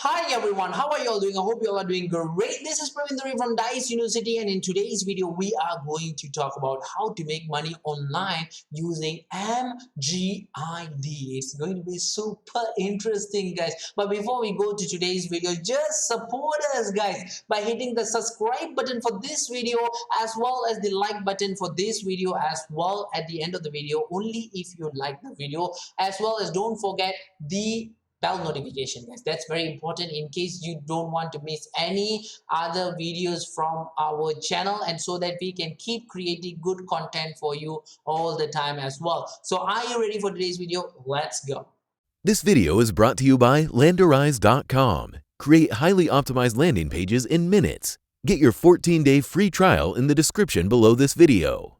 Hi everyone, how are you all doing? I hope you all are doing great. This is Praveen from Dijs University, and in today's video, we are going to talk about how to make money online using MGID. It's going to be super interesting, guys. But before we go to today's video, just support us, guys, by hitting the subscribe button for this video as well as the like button for this video as well at the end of the video, only if you like the video, as well as don't forget the bell notification, guys. That's very important in case you don't want to miss any other videos from our channel, and so that we can keep creating good content for you all the time as well. So are you ready for today's video? Let's go. This video is brought to you by Landerize.com. Create highly optimized landing pages in minutes. Get your 14-day free trial in the description below this video.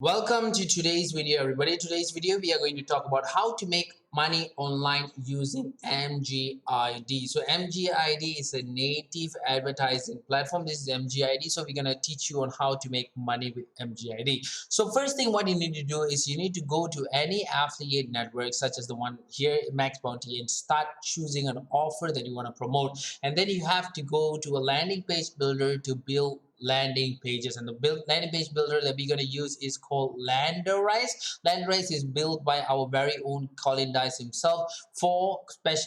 Welcome to today's video, everybody. Today's video we are going to talk about how to make money online using MGID. So MGID is a native advertising platform. This is MGID, so we're going to teach you on how to make money with MGID. So first thing what you need to do is you need to go to any affiliate network such as the one here, Max Bounty, and start choosing an offer that you want to promote. And then you have to go to a landing page builder to build landing pages, and the landing page builder that we're going to use is called Landerize. Landerize is built by our very own Colin Dijs himself for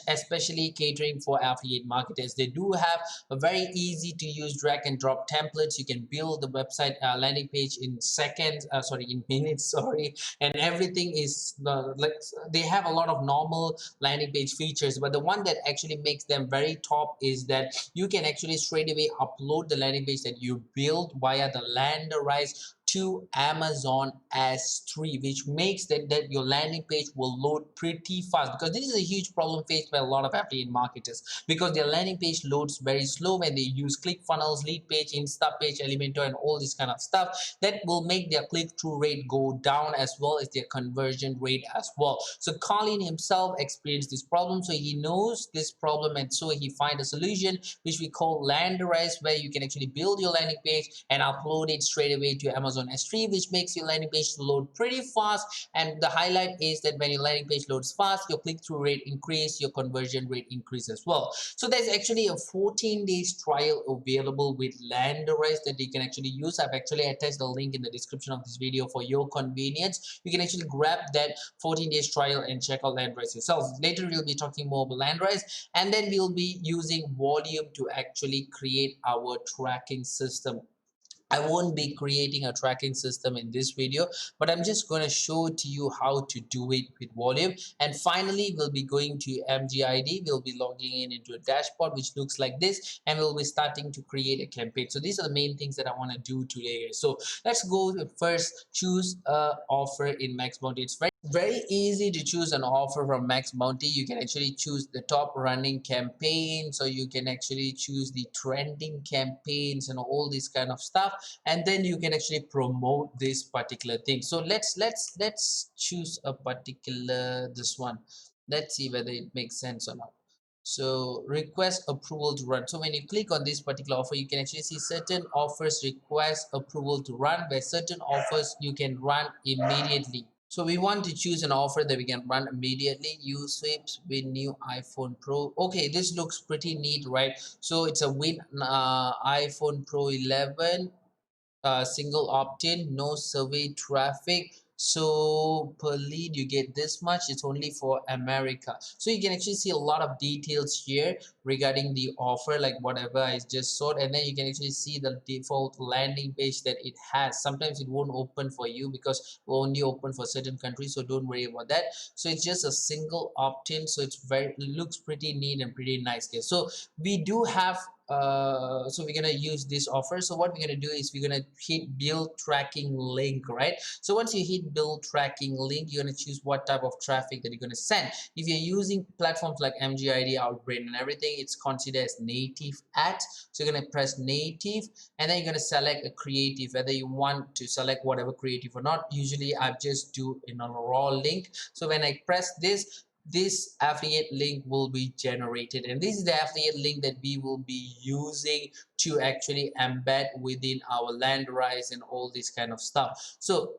especially catering for affiliate marketers. They do have a very easy to use drag and drop templates. You can build the website landing page in seconds, in minutes, and everything is like they have a lot of normal landing page features, but the one that actually makes them very top is that you can actually straight away upload the landing page that you build via the Landerize to Amazon S3, which makes that your landing page will load pretty fast, because this is a huge problem faced by a lot of affiliate marketers, because their landing page loads very slow when they use ClickFunnels, lead page, Insta page, Elementor, and all this kind of stuff. That will make their click-through rate go down as well as their conversion rate as well. So Colin himself experienced this problem, so he knows this problem, and so he find a solution which we call Landerize, where you can actually build your landing page and upload it straight away to Amazon S3, which makes your landing page load pretty fast. And the highlight is that when your landing page loads fast, your click-through rate increase, your conversion rate increase as well. So there's actually a 14 days trial available with Landerize that you can actually use. I've actually attached the link in the description of this video for your convenience. You can actually grab that 14 days trial and check out Landerize yourself. Later we'll be talking more about Landerize, and then we'll be using Volume to actually create our tracking system. I won't be creating a tracking system in this video, but I'm just going to show to you how to do it with Volume. And finally, we'll be going to MGID. We'll be logging in into a dashboard which looks like this, and we'll be starting to create a campaign. So these are the main things that I want to do today. So let's go first choose a offer in Max Bounty. It's very easy to choose an offer from Max Bounty. You can actually choose the top running campaign, so you can actually choose the trending campaigns and all this kind of stuff, and then you can actually promote this particular thing. So let's choose a particular this one. Let's see whether it makes sense or not. So request approval to run. So when you click on this particular offer, you can actually see certain offers request approval to run, where certain offers you can run immediately. So we want to choose an offer that we can run immediately. Use sweeps with new iPhone Pro. Okay, this looks pretty neat, right? So it's a win iPhone Pro 11, single opt-in, no survey traffic. So per lead you get this much. It's only for America. So you can actually see a lot of details here regarding the offer, like whatever I just saw, and then you can actually see the default landing page that it has. Sometimes it won't open for you because it will only open for certain countries, so don't worry about that. So it's just a single opt-in, so it looks pretty neat and pretty nice here. So we do have so we're gonna use this offer. So what we're gonna do is we're gonna hit build tracking link, right? So once you hit build tracking link, you're gonna choose what type of traffic that you're gonna send. If you're using platforms like MGID, Outbrain, and everything, it's considered as native ads. So you're gonna press native, and then you're gonna select a creative, whether you want to select whatever creative or not. Usually I just do in a raw link. So when I press this affiliate link will be generated, and this is the affiliate link that we will be using to actually embed within our Landerize and all this kind of stuff. So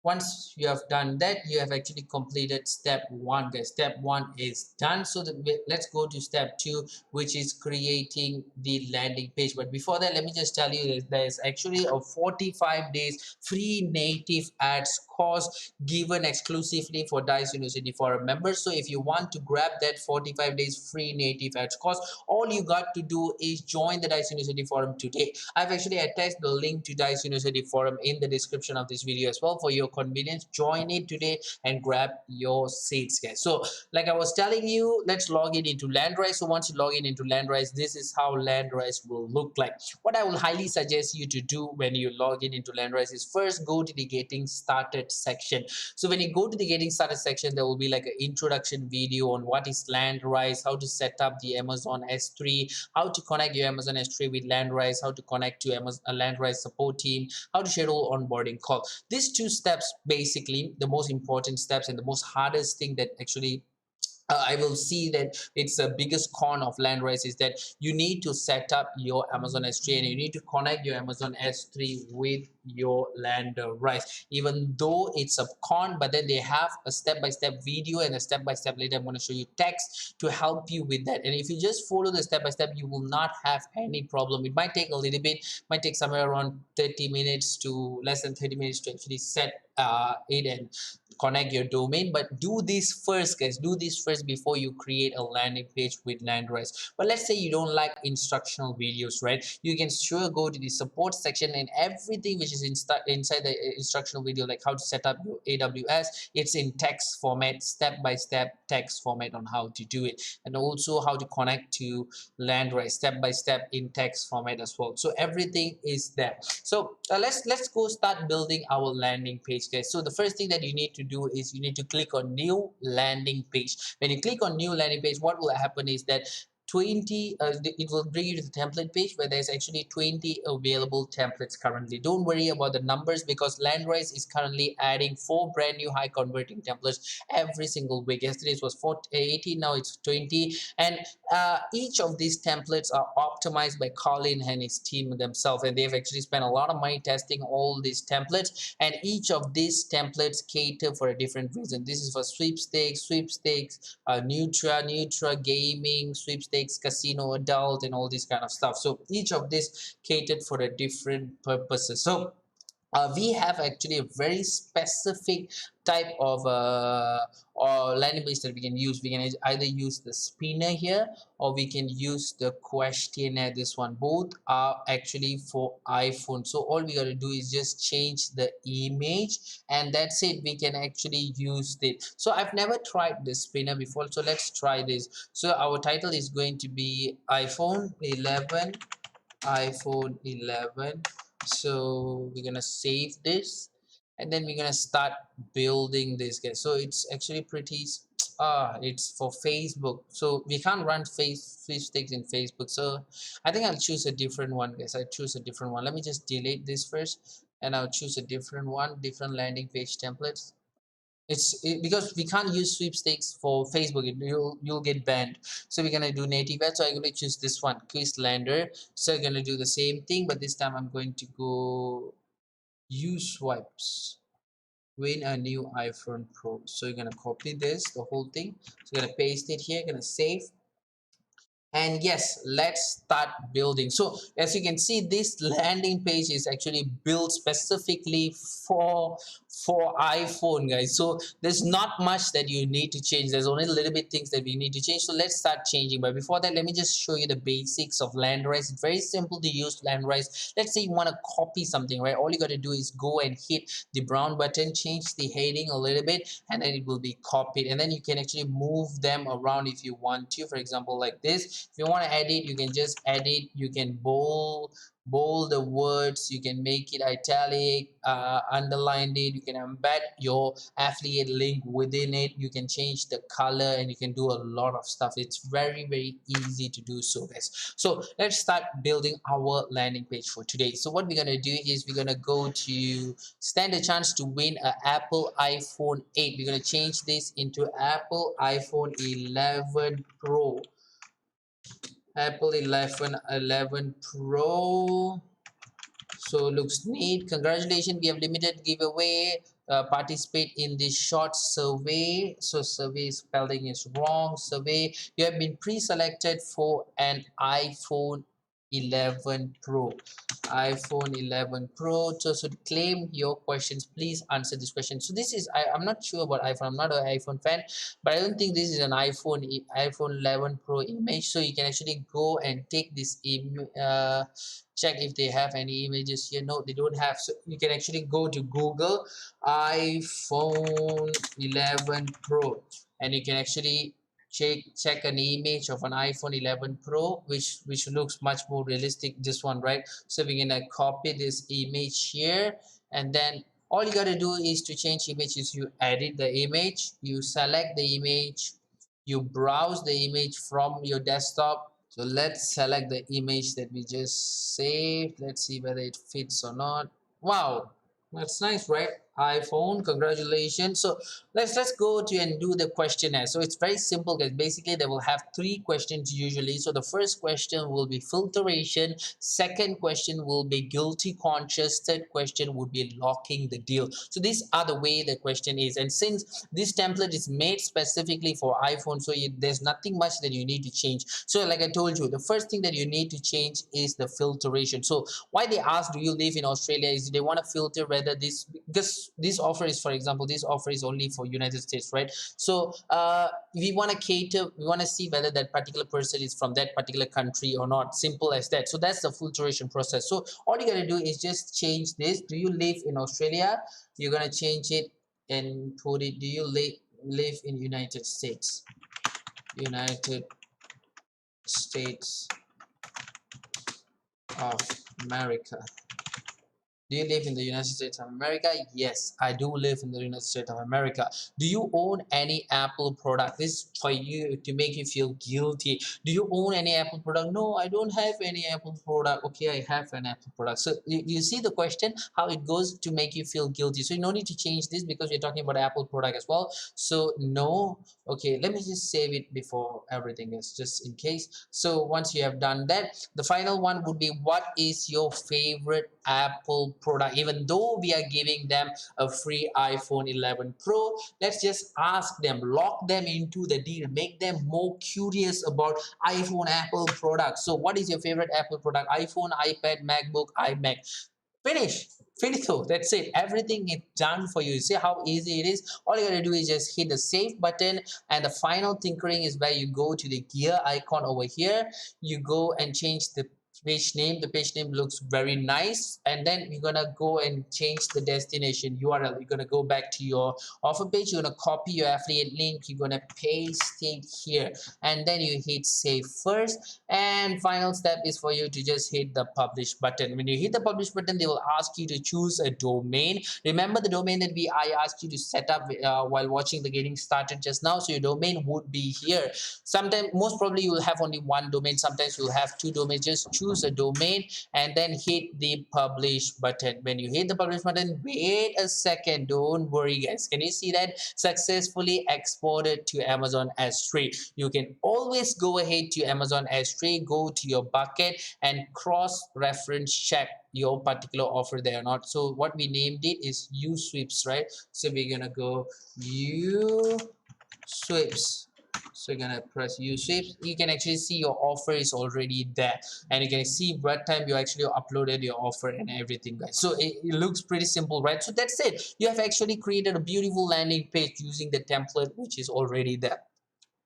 Once you have done that, you have actually completed step one, guys. Step one is done. So let's go to step two, which is creating the landing page. But before that, let me just tell you that there's actually a 45 days free native ads course given exclusively for Dijs University Forum members. So if you want to grab that 45 days free native ads course, all you got to do is join the Dijs University Forum today. I've actually attached the link to Dijs University Forum in the description of this video as well for your convenience. Join it today and grab your seats, guys. So like I was telling you, let's log in into Landrise. So once you log in into Landrise, this is how Landrise will look like. What I will highly suggest you to do when you log in into Landrise is first go to the getting started section. So when you go to the getting started section, there will be like an introduction video on what is Landrise, how to set up the Amazon S3, how to connect your Amazon S3 with Landrise, how to connect to Amazon Landrise support team, how to schedule onboarding call. These two steps, basically the most important steps and the most hardest thing that actually I will see that it's the biggest con of Landrise is that you need to set up your Amazon S3 and you need to connect your Amazon S3 with your Landrise. Even though it's a con, but then they have a step-by-step video and a step-by-step later. I'm going to show you text to help you with that. And if you just follow the step-by-step, you will not have any problem. It might take a little bit, might take somewhere around 30 minutes to less than 30 minutes to actually set it and connect your domain. But do this first, guys. Do this first before you create a landing page with Landrise. But let's say you don't like instructional videos, right? You can sure go to the support section, and everything which is inside the instructional video, like how to set up your AWS, it's in text format, step by step text format on how to do it, and also how to connect to Landrise step by step in text format as well. So everything is there. So let's go start building our landing page, guys. So the first thing that you need to do is you need to click on new landing page. When you click on new landing page, what will happen is that 20 it will bring you to the template page where there's actually 20 available templates currently. Don't worry about the numbers because Landrise is currently adding 4 brand new high converting templates every single week. Yesterday it was 18, now it's 20, and each of these templates are optimized by Colin and his team themselves, and they've actually spent a lot of money testing all these templates, and each of these templates cater for a different reason. This is for sweepstakes, Nutra gaming, sweepstakes, casino, adult, and all this kind of stuff. So each of this catered for a different purposes. So we have actually a very specific type of or landing page that we can use. We can either use the spinner here or we can use the questionnaire. This one, both are actually for iPhone. So all we got to do is just change the image and that's it. We can actually use it. So I've never tried the spinner before, so let's try this. So our title is going to be iPhone 11. So we're gonna save this and then we're gonna start building this, guys. So it's actually pretty it's for Facebook, so we can't run sweepstakes in Facebook. So I think I'll choose a different one, guys. I choose a different one. Let me just delete this first and I'll choose a different one, different landing page templates. Because we can't use sweepstakes for Facebook. You'll get banned. So we're gonna do native ad. So I'm gonna choose this one, quiz lander. So I'm gonna do the same thing, but this time I'm going to go use swipes. Win a new iPhone Pro. So you're gonna copy this, the whole thing. So you're gonna paste it here, gonna save. And yes, let's start building. So as you can see, this landing page is actually built specifically for iPhone, guys. So there's not much that you need to change. There's only a little bit things that we need to change. So let's start changing. But before that, let me just show you the basics of Landrise. It's very simple to use Landrise. Let's say you want to copy something, right? All you got to do is go and hit the brown button, change the heading a little bit, and then it will be copied. And then you can actually move them around if you want to. For example, like this. If you want to edit, you can just edit. You can bold the words, you can make it italic, underline it, you can embed your affiliate link within it, you can change the color, and you can do a lot of stuff. It's very easy to do so, guys. So let's start building our landing page for today. So what we're going to do is we're going to go to stand a chance to win an Apple iPhone 8. We're going to change this into Apple iPhone 11 Pro. Apple 11 Pro. So looks neat. Congratulations, we have limited giveaway. participate in this short survey. So survey spelling is wrong. Survey, you have been pre-selected for an iPhone 11 Pro. iPhone 11 Pro. So to claim your questions, please answer this question. So this is, I'm not sure about iPhone. I'm not an iPhone fan, but I don't think this is an iPhone 11 Pro image. So you can actually go and take this check if they have any images here. No, they don't have. So you can actually go to Google iPhone 11 Pro, and you can actually check an image of an iPhone 11 Pro, which looks much more realistic, this one, right? So we're gonna copy this image here, and then all you gotta do is to change images. You edit the image, you select the image, you browse the image from your desktop. So let's select the image that we just saved. Let's see whether it fits or not. Wow, that's nice, right? iPhone, congratulations. So let's go to and do the questionnaire. So it's very simple, guys. Basically they will have three questions usually. So the first question will be filtration, second question will be guilty conscious, third question would be locking the deal. So these are the way the question is, and since this template is made specifically for iPhone, so there's nothing much that you need to change. So like I told you, the first thing that you need to change is the filtration. So why they ask do you live in Australia is they want to filter whether this, because this offer is, for example, this offer is only for United States, right? So we want to cater, we want to see whether that particular person is from that particular country or not. Simple as that. So that's the filtration process. So all you got to do is just change this. Do you live in Australia? You're going to change it and put it, do you live in United States? United States of America. Do you live in the United States of America? Yes, I do live in the United States of America. Do you own any Apple product? This is for you to make you feel guilty. Do you own any Apple product? No, I don't have any Apple product. Okay, I have an Apple product. So you see the question, how it goes to make you feel guilty. So you no need to change this because we're talking about Apple product as well. So no. Okay, let me just save it before everything else, just in case. So once you have done that, the final one would be, what is your favorite Apple product? Even though we are giving them a free iPhone 11 Pro, let's just ask them, lock them into the deal, make them more curious about iPhone Apple products. So what is your favorite Apple product? iPhone, iPad, MacBook, iMac. Finish. Finito. That's it. Everything is done for you. See how easy it is? All you gotta do is just hit the save button, and the final tinkering is where you go to the gear icon over here. You go and change the page name. The page name looks very nice, and then you're gonna go and change the destination URL. You're gonna go back to your offer page. You're gonna copy your affiliate link. You're gonna paste it here, and then you hit save first. And final step is for you to just hit the publish button. When you hit the publish button, they will ask you to choose a domain. Remember the domain that I asked you to set up while watching the getting started just now. So your domain would be here. Sometimes, most probably, you will have only one domain. Sometimes you'll have two domains. Just choose a domain and then hit the publish button. When you hit the publish button, wait a second. Don't worry, guys. Can you see that? Successfully exported to Amazon S3. You can always go ahead to Amazon S3, go to your bucket and cross-reference check your particular offer there or not. So what we named it is U sweeps, right? So we're gonna go U sweeps. So you're gonna press U sweeps. You can actually see your offer is already there, and you can see what time you actually uploaded your offer and everything, guys. So it looks pretty simple, right? So that's it. You have actually created a beautiful landing page using the template which is already there.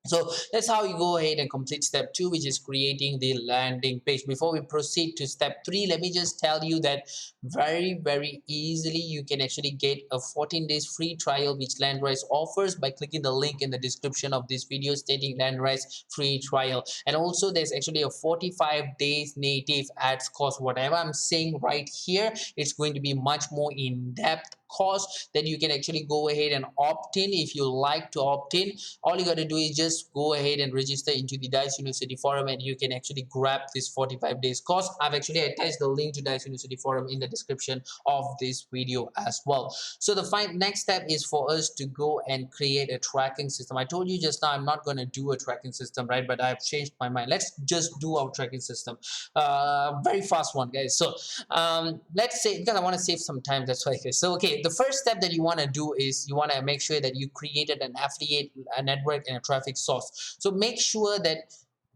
So that's how you go ahead and complete step 2, which is creating the landing page. Before we proceed to step 3, let me just tell you that very easily you can actually get a 14 days free trial which Landrise offers by clicking the link in the description of this video stating Landrise free trial. And also there's actually a 45 days native ads course. Whatever I'm saying right here, it's going to be much more in-depth course that you can actually go ahead and opt in if you like to opt in. All you got to do is just just go ahead and register into the Dijs University forum, and you can actually grab this 45 days course. I've actually attached the link to Dijs University forum in the description of this video as well. So the next step is for us to go and create a tracking system. I told you just now I'm not going to do a tracking system, right? But I've changed my mind. Let's just do our tracking system. Very fast one, guys. So let's say, because I want to save some time, that's why. So okay, the first step that you want to do is you want to make sure that you created an affiliate network and a traffic source. So make sure that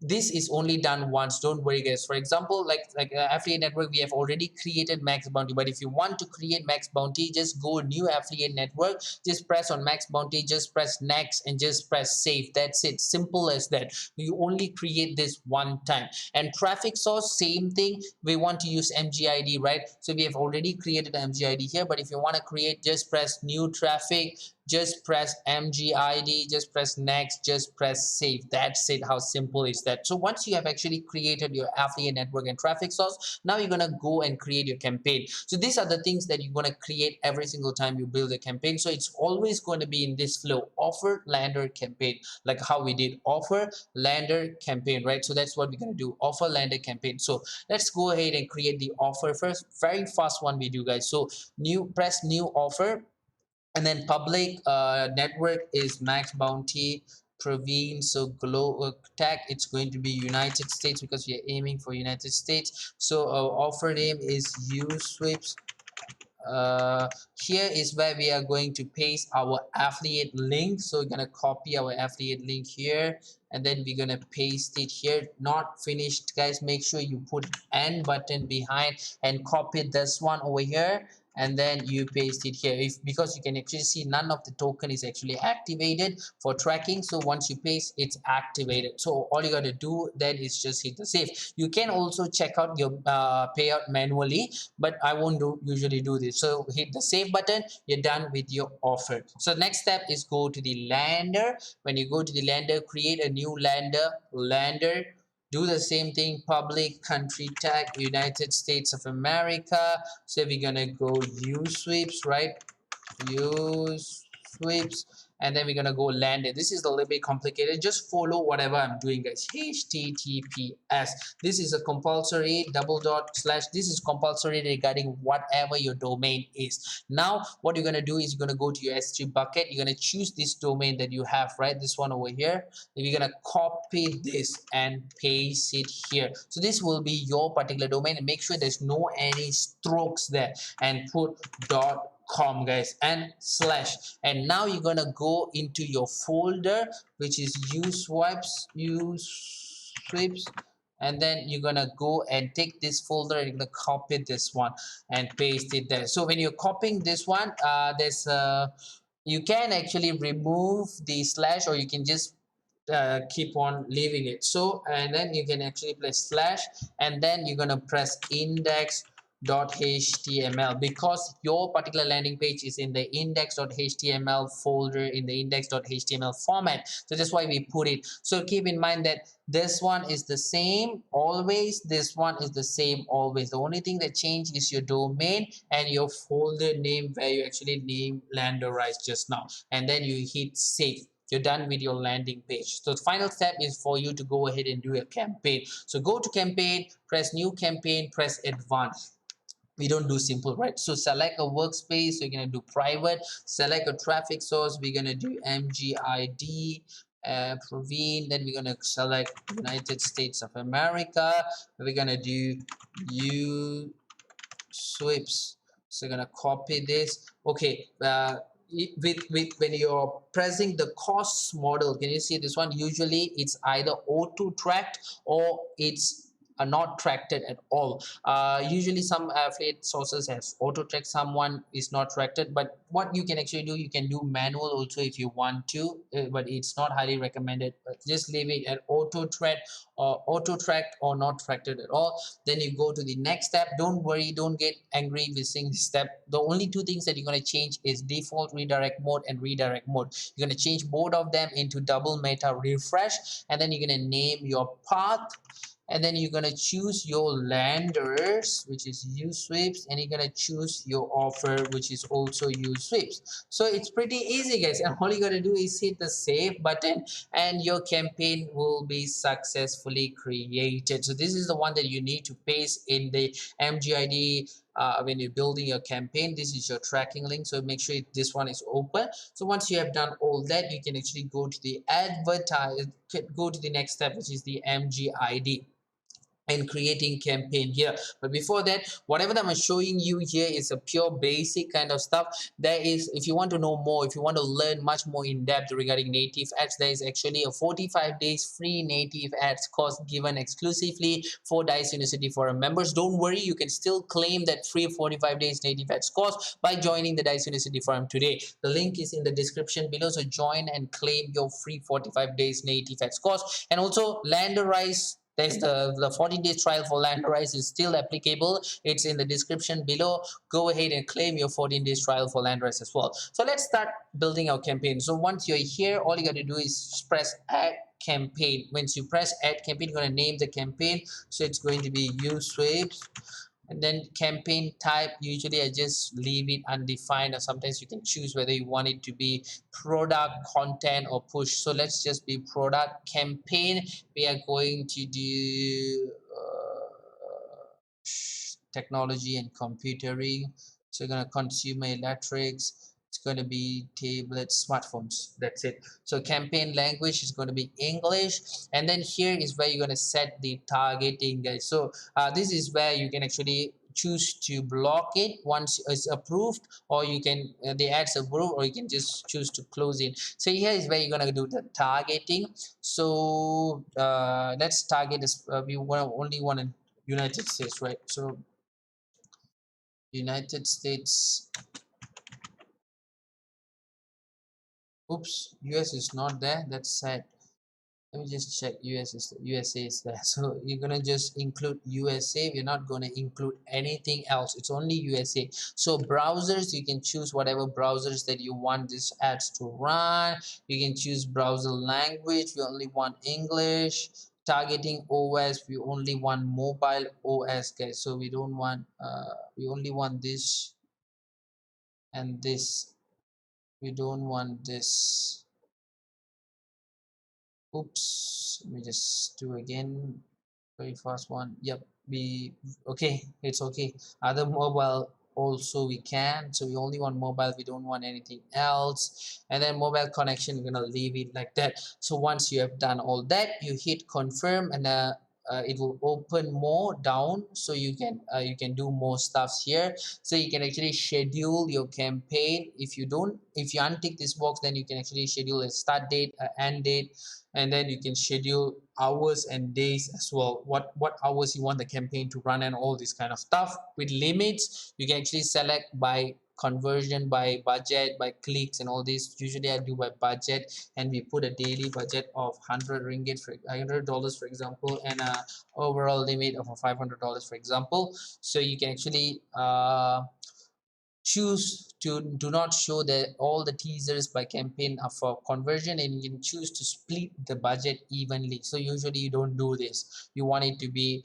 this is only done once. Don't worry, guys. For example, like affiliate network, we have already created max bounty. But if you want to create max bounty, just go new affiliate network, just press on max bounty, just press next, and just press save. That's it, simple as that. You only create this one time. And traffic source, same thing. We want to use MGID, right? So we have already created MGID here, but if you want to create, just press new traffic, just press MGID, just press next, just press save. That's it. How simple is that? So once you have actually created your affiliate network and traffic source, now you're going to go and create your campaign. So these are the things that you're going to create every single time you build a campaign. So it's always going to be in this flow: offer, lander, campaign, like how we did offer, lander, campaign, right? So that's what we're going to do: offer, lander, campaign. So let's go ahead and create the offer first. Very fast one we do, guys. So press new offer, and then public network is max bounty Praveen. So global tag, it's going to be United States because we are aiming for United States. So our offer name is USWIPS. Here is where we are going to paste our affiliate link. So we're going to copy our affiliate link here, and then we're going to paste it here. Not finished, guys. Make sure you put N button behind and copy this one over here, and then you paste it here. Because you can actually see none of the token is actually activated for tracking. So once you paste, it's activated. So all you got to do then is just hit the save. You can also check out your payout manually, but I won't usually do this. So hit the save button, you're done with your offer. So next step is go to the lander. When you go to the lander, create a new lander. Do the same thing: public, country tag, United States of America. So we're gonna go use sweeps, right? Use sweeps, and then we're gonna go land it. This is a little bit complicated. Just follow whatever I'm doing, guys. HTTPS. This is a compulsory double dot slash. This is compulsory regarding whatever your domain is. Now, what you're gonna do is you're gonna go to your S3 bucket. You're gonna choose this domain that you have, right? This one over here. Then you're gonna copy this and paste it here. So this will be your particular domain, and make sure there's no any strokes there, and put .com, guys, and slash. And now you're gonna go into your folder, which is use sweeps, and then you're gonna go and take this folder and you're gonna copy this one and paste it there. So when you're copying this one, you can actually remove the slash, or you can just keep on leaving it. So, and then you can actually press slash, and then you're gonna press index.html, because your particular landing page is in the index.html folder, in the index.html format. So that's why we put it. So keep in mind that this one is the same always, this one is the same always. The only thing that changed is your domain and your folder name, where you actually name Landerize just now, and then you hit save. You're done with your landing page. So the final step is for you to go ahead and do a campaign. So go to campaign, press new campaign, press advanced. We don't do simple, right? So select a workspace, so you're going to do private. Select a traffic source, we're going to do MGID Praveen. Then we're going to select United States of America. We're going to do U sweeps. So you're going to copy this. Okay, with when you're pressing the cost model, can you see this one? Usually it's either auto tracked or it's not tracked at all. Usually some affiliate sources has auto track, someone is not tracked. But what you can actually do, you can do manual also if you want to, but it's not highly recommended. Just leave it at auto track or auto tracked or not tracked at all. Then you go to the next step. Don't worry, don't get angry with seeing this step. The only two things that you're going to change is default redirect mode and redirect mode. You're going to change both of them into double meta refresh, and then you're going to name your path, and then you're gonna choose your lenders, which is USWIFT, and you're gonna choose your offer, which is also USWIFT. So it's pretty easy, guys, and all you gotta do is hit the save button and your campaign will be successfully created. So this is the one that you need to paste in the MGID when you're building your campaign. This is your tracking link, so make sure this one is open. So once you have done all that, you can actually go to the advertise, go to the next step, which is the MGID and creating campaign here. But before that, whatever that I'm showing you here is a pure basic kind of stuff. There is, if you want to know more, if you want to learn much more in depth regarding native ads, there is actually a 45 days free native ads course given exclusively for Dijs University Forum members. Don't worry, you can still claim that free 45 days native ads course by joining the Dijs University Forum today. The link is in the description below, so join and claim your free 45 days native ads course. And also Landerize, there's the 14 days trial for Landerize is still applicable. It's in the description below. Go ahead and claim your 14 days trial for Landerize as well. So let's start building our campaign. So once you're here, all you got to do is press add campaign. Once you press add campaign, you're going to name the campaign. So it's going to be USWIFT. And then campaign type, usually I just leave it undefined, or sometimes you can choose whether you want it to be product, content, or push. So let's just be product. Campaign, we are going to do technology and computering. So you're going to consumer electrics, it's going to be tablets, smartphones, that's it. So campaign language is going to be English, and then here is where you're going to set the targeting, guys. So this is where you can actually choose to block it once it's approved, or you can the ads approved, or you can just choose to close it. So here is where you're going to do the targeting. So let's target this, we only want to United States, right? So United States. Oops, US is not there. That's sad. Let me just check. USA is there. So you're gonna just include USA. We're not gonna include anything else. It's only USA. So browsers, you can choose whatever browsers that you want these ads to run. You can choose browser language. We only want English. Targeting OS, we only want mobile OS, guys. So we don't want we only want this and this. We don't want this. Oops, let me just do again. Very fast one. Yep, we okay, it's okay. Other mobile also we can. So we only want mobile, we don't want anything else. And then mobile connection, we're gonna leave it like that. So once you have done all that, you hit confirm, and it will open more down, so you can do more stuffs here. So you can actually schedule your campaign. If you untick this box, then you can actually schedule a start date, end date, and then you can schedule hours and days as well, what hours you want the campaign to run, and all this kind of stuff. With limits, you can actually select by conversion, by budget, by clicks, and all this. Usually I do by budget, and we put a daily budget of 100 ringgit for $100, for example, and a overall limit of $500, for example. So you can actually choose to do not show all the teasers by campaign are for conversion, and you can choose to split the budget evenly. So usually you don't do this, you want it to be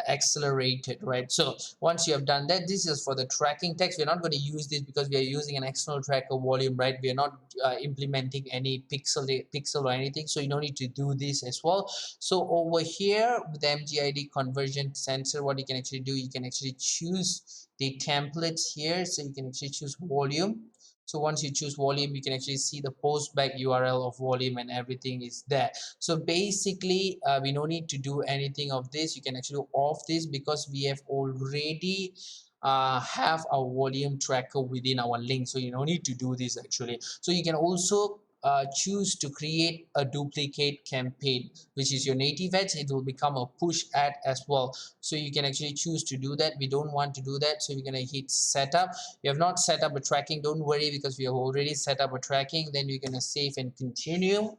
accelerated, right? So once you have done that, this is for the tracking text. We're not going to use this because we are using an external tracker volume, right? We are not implementing any pixel or anything, so you don't need to do this as well. So over here with the MGID conversion sensor, what you can actually do, you can actually choose the templates here. So you can actually choose volume. So once you choose volume, you can actually see the postback URL of volume, and everything is there. So basically we no need to do anything of this. You can actually off this because we have already have our volume tracker within our link, so you don't need to do this actually. So you can also choose to create a duplicate campaign, which is your native ads. It will become a push ad as well. So you can actually choose to do that. We don't want to do that, so we're going to hit setup. You have not set up a tracking, don't worry, because we have already set up a tracking. Then you're going to save and continue.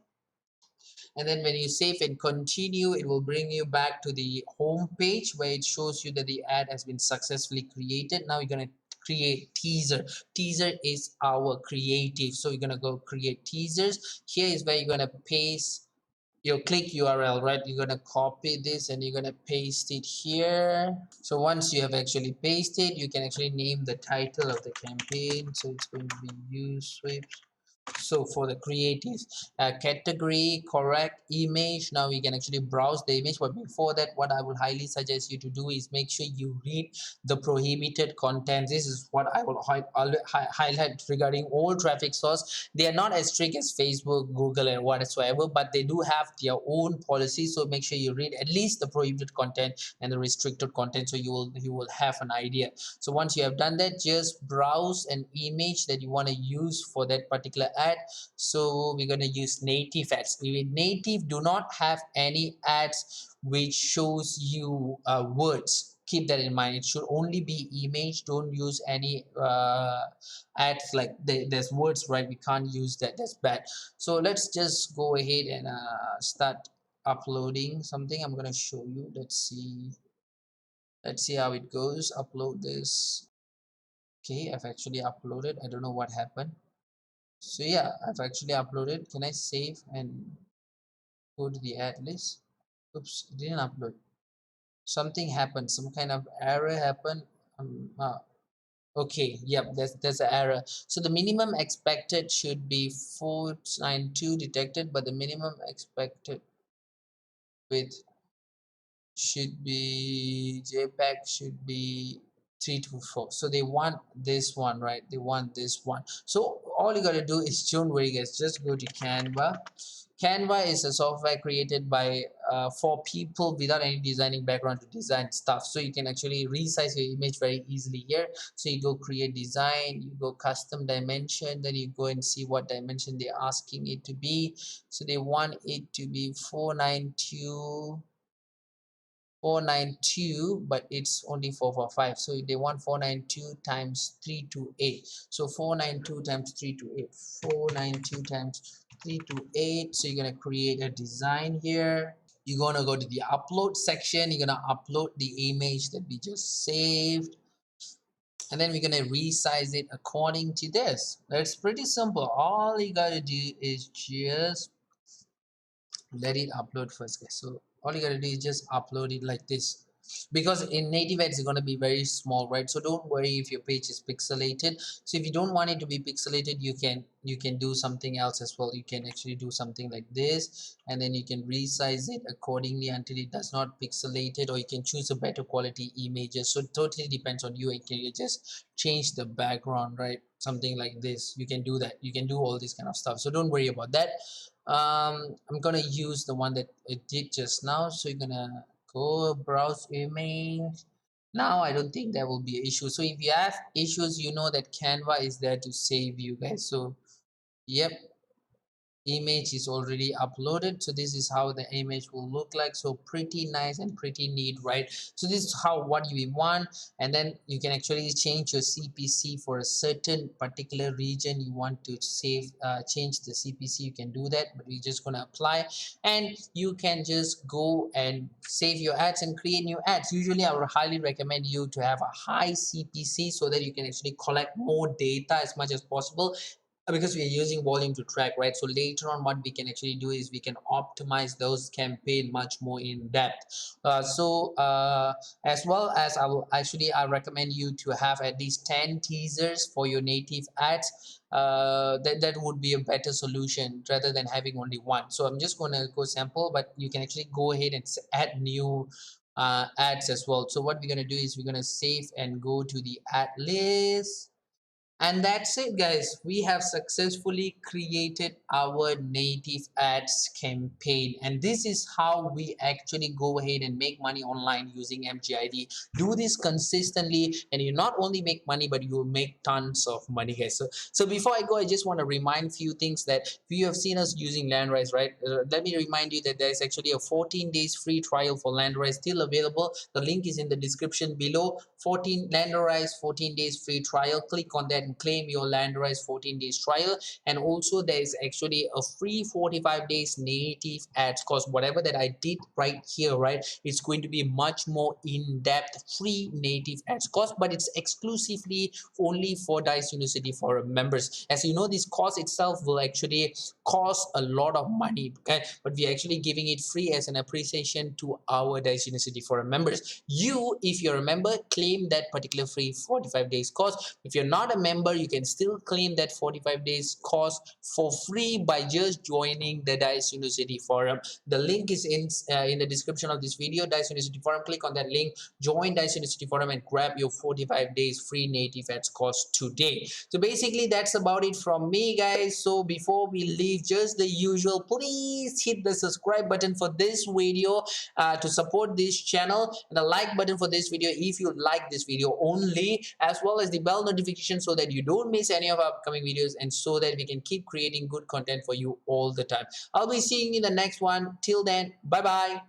And then when you save and continue, it will bring you back to the home page where it shows you that the ad has been successfully created. Now you're going to create teaser. Teaser is our creative, so you're going to go create teasers. Here is where you're going to paste your click URL, right? You're gonna copy this and you're gonna paste it here. So once you have actually pasted, you can actually name the title of the campaign. So it's going to be use sweeps. So for the creatives, category, correct image. Now we can actually browse the image, but before that, what I would highly suggest you to do is make sure you read the prohibited content. This is what I will highlight regarding all traffic source. They are not as strict as Facebook, Google, and whatsoever, but they do have their own policies. So make sure you read at least the prohibited content and the restricted content, so you will have an idea. So once you have done that, just browse an image that you want to use for that particular ad. So we're going to use native ads. With native, do not have any ads which shows you words. Keep that in mind. It should only be image. Don't use any ads like there's words, right? We can't use that. That's bad. So let's just go ahead and start uploading something. I'm going to show you. Let's see how it goes. Upload this. Okay, I've actually uploaded. I don't know what happened. So yeah, I've actually uploaded. Can I save and go to the ad list? Oops, it didn't upload. Something happened. Some kind of error happened. Okay, yep, there's an error. So the minimum expected should be 492 detected, but the minimum expected with should be JPEG should be 324. So they want this one, right? They want this one. So all you gotta do is, don't worry guys, just go to Canva. Canva is a software created by for people without any designing background to design stuff. So you can actually resize your image very easily here. So you go create design, you go custom dimension, then you go and see what dimension they're asking it to be. So they want it to be 492 492, but it's only 445. So they want 492 times 328. So 492 times 328. 492 times 328. So you're going to create a design here. You're going to go to the upload section. You're going to upload the image that we just saved. And then we're going to resize it according to this. That's pretty simple. All you got to do is just let it upload first, guys. So all you gotta do is just upload it like this, because in native ads it's going to be very small, right? So don't worry if your page is pixelated. So if you don't want it to be pixelated, you can do something else as well. You can actually do something like this, and then you can resize it accordingly until it does not pixelate it, or you can choose a better quality images. So it totally depends on you. And can you just change the background, right? Something like this, you can do that. You can do all this kind of stuff, so don't worry about that. I'm gonna use the one that it did just now. So you're gonna go browse image. Now I don't think there will be an issue. So if you have issues, you know that Canva is there to save you guys. So yep, image is already uploaded. So this is how the image will look like. So pretty nice and pretty neat, right? So this is how what you want. And then you can actually change your CPC for a certain particular region you want to save, change the CPC. You can do that, but we're just going to apply, and you can just go and save your ads and create new ads. Usually I would highly recommend you to have a high CPC so that you can actually collect more data as much as possible, because we are using volume to track, right? So later on, what we can actually do is we can optimize those campaign much more in depth. As well as I recommend you to have at least 10 teasers for your native ads. That would be a better solution rather than having only one. So I'm just going to go sample, but you can actually go ahead and add new ads as well. So what we're going to do is we're going to save and go to the ad list. And that's it, guys. We have successfully created our native ads campaign. And this is how we actually go ahead and make money online using MGID. Do this consistently, and you not only make money, but you will make tons of money, guys. So before I go, I just want to remind few things that you have seen us using Landrise, right? Let me remind you that there is actually a 14 days free trial for Landrise still available. The link is in the description below. 14 Landrise 14 days free trial. Click on that and and claim your Landrise 14 days trial. And also there is actually a free 45 days native ads course. Whatever that I did right here, right, it's going to be much more in-depth free native ads course, but it's exclusively only for Dijs University Forum members. As you know, this course itself will actually cost a lot of money, okay? But we're actually giving it free as an appreciation to our Dijs University Forum members. You, if you're a member, claim that particular free 45 days course. If you're not a member, you can still claim that 45 days course for free by just joining the Dijs University Forum. The link is in the description of this video, Dijs University Forum. Click on that link, join Dijs University Forum, and grab your 45 days free native ads course today. So basically that's about it from me, guys. So before we leave, just the usual, please hit the subscribe button for this video to support this channel, and the like button for this video if you like this video only, as well as the bell notification so that you don't miss any of our upcoming videos, and so that we can keep creating good content for you all the time. I'll be seeing you in the next one. Till then, bye bye.